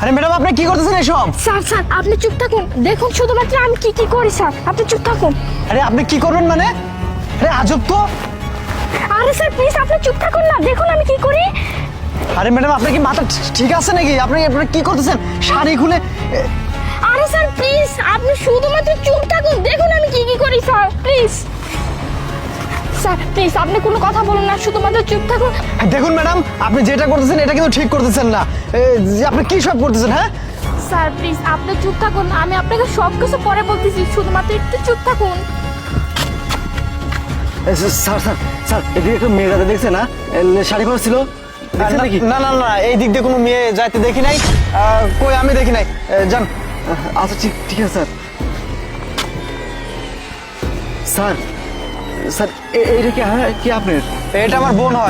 আরে ম্যাডাম আপনি কি করতেছেন এসব? স্যার স্যার আপনি চুপ থাকুন, দেখুন শুধুমাত্র আমি কি কি করি স্যার, আপনি চুপ থাকুন। আরে আপনি কি করবেন মানে? আরে আজব তো। আরে স্যার প্লিজ আপনি চুপ থাকুন না, দেখুন আমি কি করি। আরে ম্যাডাম আপনি কি মাথা ঠিক আছে নাকি? আপনি আপনি কি করতেছেন? শাড়ি খুলে আরে স্যার প্লিজ আপনি শুধুমাত্র চুপ থাকুন, দেখুন আমি কি কি করি স্যার প্লিজ। স্যার প্লিজ আপনি কোনো কথা বলুন না, শুধুমাত্র চুপ থাকুন। দেখুন ম্যাডাম আপনি যেটা করতেছেন এটা কিন্তু ঠিক করতেছেন না। যে আপনি কি সব করতেছেন? হ্যাঁ স্যার প্লিজ আপনি চুপ থাকুন, আমি আপনাকে সব কিছু পরে বলতেছি, শুধুমাত্র একটু চুপ থাকুন। স্যার স্যার স্যার এদিকে একটা মেয়ে যাতে দেখছে না, শাড়ি পরা ছিল, দেখছেন নাকি? না না না এই দিক দিয়ে কোনো মেয়ে যাইতে দেখি নাই। কই আমি দেখি নাই। যান। আচ্ছা ঠিক ঠিক আছে স্যার। স্যার স্যার এইটা কি আপনার? এটা আমার বোন হয়।